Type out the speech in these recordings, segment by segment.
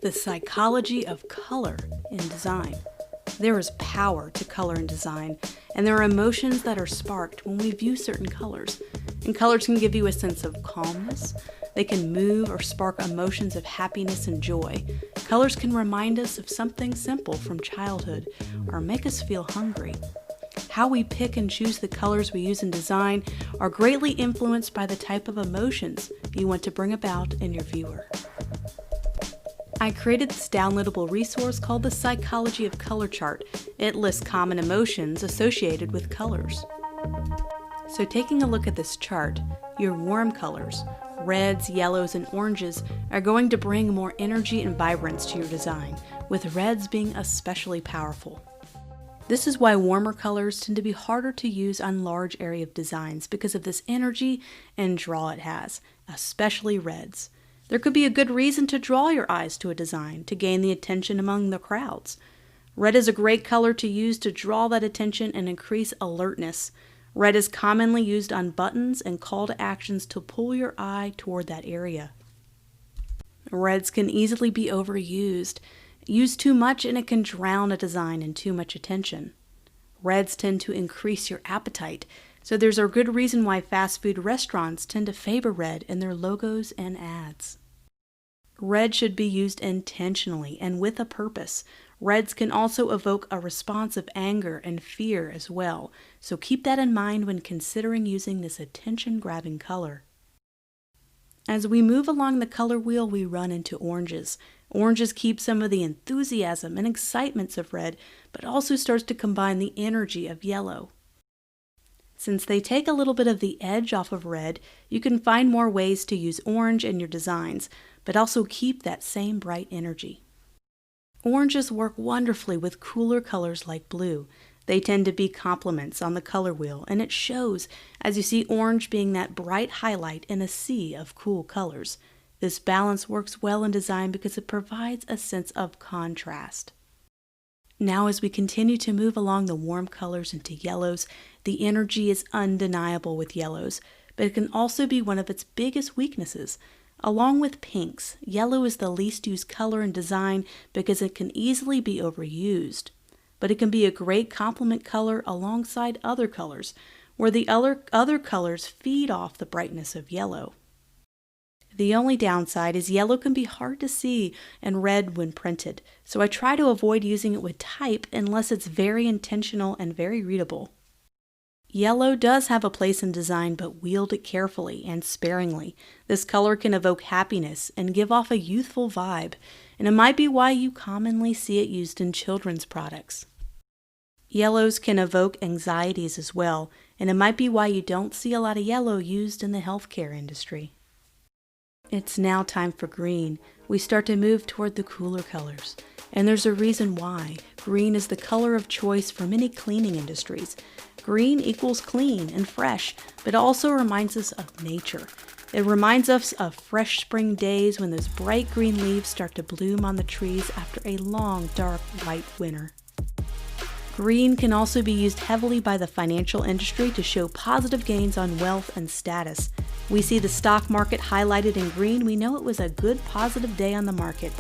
The psychology of color in design. There is power to color in design, and there are emotions that are sparked when we view certain colors. And colors can give you a sense of calmness. They can move or spark emotions of happiness and joy. Colors can remind us of something simple from childhood or make us feel hungry. How we pick and choose the colors we use in design are greatly influenced by the type of emotions you want to bring about in your viewer. I created this downloadable resource called the Psychology of Color Chart. It lists common emotions associated with colors. So taking a look at this chart, your warm colors, reds, yellows, and oranges, are going to bring more energy and vibrance to your design, with reds being especially powerful. This is why warmer colors tend to be harder to use on large area of designs because of this energy and draw it has, especially reds. There could be a good reason to draw your eyes to a design to gain the attention among the crowds. Red is a great color to use to draw that attention and increase alertness. Red is commonly used on buttons and call to actions to pull your eye toward that area. Reds can easily be overused. Used too much and it can drown a design in too much attention. Reds tend to increase your appetite, so there's a good reason why fast food restaurants tend to favor red in their logos and ads. Red should be used intentionally and with a purpose. Reds can also evoke a response of anger and fear as well, so keep that in mind when considering using this attention-grabbing color. As we move along the color wheel, we run into oranges. Oranges keep some of the enthusiasm and excitements of red, but also starts to combine the energy of yellow. Since they take a little bit of the edge off of red, you can find more ways to use orange in your designs, but also keep that same bright energy. Oranges work wonderfully with cooler colors like blue. They tend to be complements on the color wheel, and it shows as you see orange being that bright highlight in a sea of cool colors. This balance works well in design because it provides a sense of contrast. Now as we continue to move along the warm colors into yellows, the energy is undeniable with yellows, but it can also be one of its biggest weaknesses. Along with pinks, yellow is the least used color in design because it can easily be overused. But it can be a great complement color alongside other colors, where the other colors feed off the brightness of yellow. The only downside is yellow can be hard to see and read when printed, so I try to avoid using it with type unless it's very intentional and very readable. Yellow does have a place in design, but wield it carefully and sparingly. This color can evoke happiness and give off a youthful vibe, and it might be why you commonly see it used in children's products. Yellows can evoke anxieties as well, and it might be why you don't see a lot of yellow used in the healthcare industry. It's now time for green. We start to move toward the cooler colors, and there's a reason why. Green is the color of choice for many cleaning industries. Green equals clean and fresh, but also reminds us of nature. It reminds us of fresh spring days when those bright green leaves start to bloom on the trees after a long, dark, white winter. Green can also be used heavily by the financial industry to show positive gains on wealth and status. We see the stock market highlighted in green, we know it was a good positive day on the market.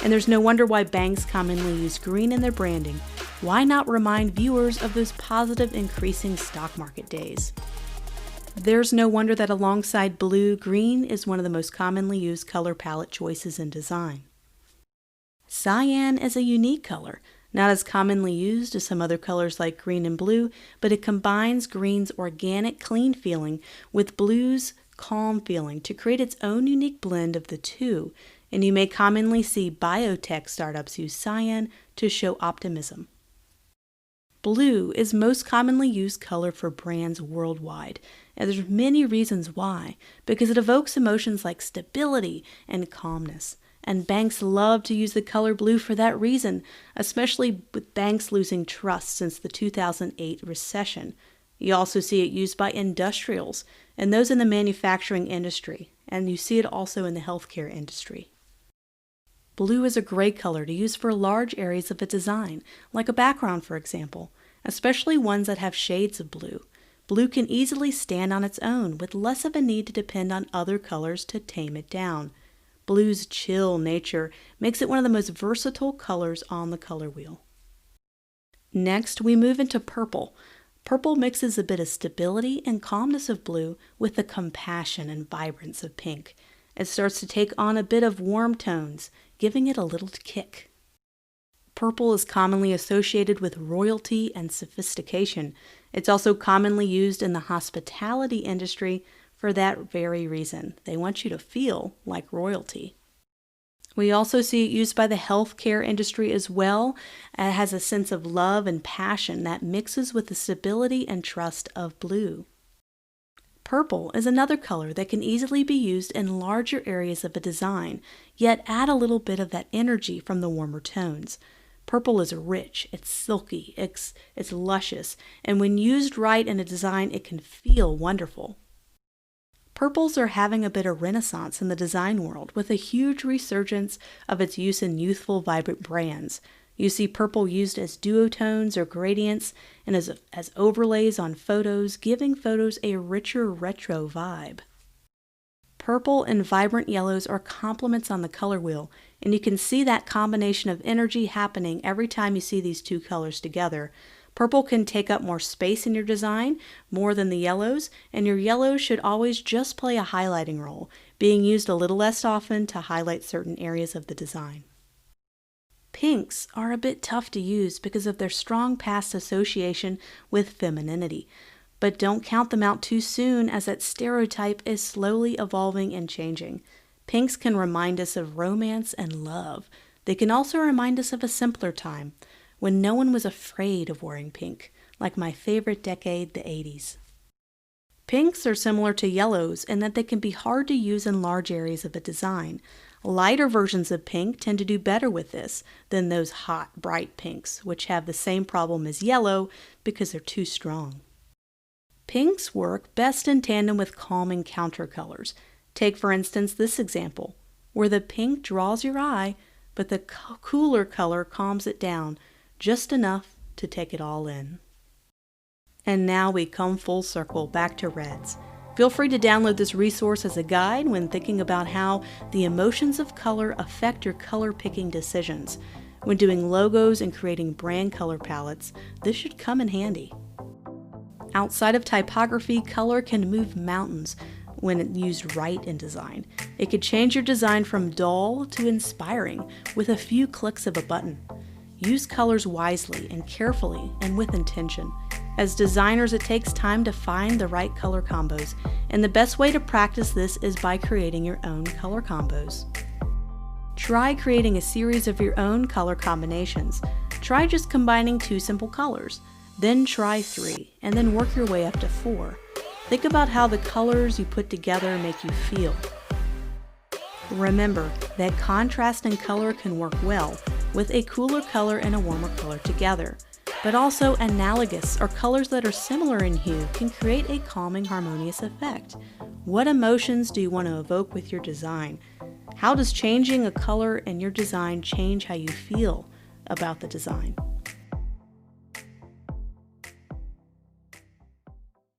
And there's no wonder why banks commonly use green in their branding. Why not remind viewers of those positive increasing stock market days? There's no wonder that alongside blue, green is one of the most commonly used color palette choices in design. Cyan is a unique color. Not as commonly used as some other colors like green and blue, but it combines green's organic, clean feeling with blue's calm feeling to create its own unique blend of the two, and you may commonly see biotech startups use cyan to show optimism. Blue is most commonly used color for brands worldwide, and there's many reasons why, because it evokes emotions like stability and calmness. And banks love to use the color blue for that reason, especially with banks losing trust since the 2008 recession. You also see it used by industrials and those in the manufacturing industry, and you see it also in the healthcare industry. Blue is a great color to use for large areas of a design, like a background for example, especially ones that have shades of blue. Blue can easily stand on its own with less of a need to depend on other colors to tame it down. Blue's chill nature makes it one of the most versatile colors on the color wheel. Next, we move into purple. Purple mixes a bit of stability and calmness of blue with the compassion and vibrance of pink. It starts to take on a bit of warm tones, giving it a little kick. Purple is commonly associated with royalty and sophistication. It's also commonly used in the hospitality industry for that very reason. They want you to feel like royalty. We also see it used by the healthcare industry as well. It has a sense of love and passion that mixes with the stability and trust of blue. Purple is another color that can easily be used in larger areas of a design, yet add a little bit of that energy from the warmer tones. Purple is rich, it's silky, it's luscious, and when used right in a design, it can feel wonderful. Purples are having a bit of renaissance in the design world with a huge resurgence of its use in youthful, vibrant brands. You see purple used as duotones or gradients and as overlays on photos, giving photos a richer retro vibe. Purple and vibrant yellows are complements on the color wheel, and you can see that combination of energy happening every time you see these two colors together. Purple can take up more space in your design, more than the yellows, and your yellows should always just play a highlighting role, being used a little less often to highlight certain areas of the design. Pinks are a bit tough to use because of their strong past association with femininity, but don't count them out too soon as that stereotype is slowly evolving and changing. Pinks can remind us of romance and love. They can also remind us of a simpler time, when no one was afraid of wearing pink, like my favorite decade, the 80s. Pinks are similar to yellows in that they can be hard to use in large areas of a design. Lighter versions of pink tend to do better with this than those hot, bright pinks, which have the same problem as yellow because they're too strong. Pinks work best in tandem with calming counter colors. Take, for instance, this example, where the pink draws your eye, but the cooler color calms it down, just enough to take it all in. And now we come full circle back to reds. Feel free to download this resource as a guide when thinking about how the emotions of color affect your color picking decisions. When doing logos and creating brand color palettes, this should come in handy. Outside of typography, color can move mountains when used right in design. It could change your design from dull to inspiring with a few clicks of a button. Use colors wisely and carefully and with intention. As designers, it takes time to find the right color combos, and the best way to practice this is by creating your own color combos. Try creating a series of your own color combinations. Try just combining 2 simple colors, then try 3, and then work your way up to 4. Think about how the colors you put together make you feel. Remember that contrast in color can work well with a cooler color and a warmer color together, but also analogous or colors that are similar in hue can create a calming, harmonious effect. What emotions do you want to evoke with your design? How does changing a color in your design change how you feel about the design?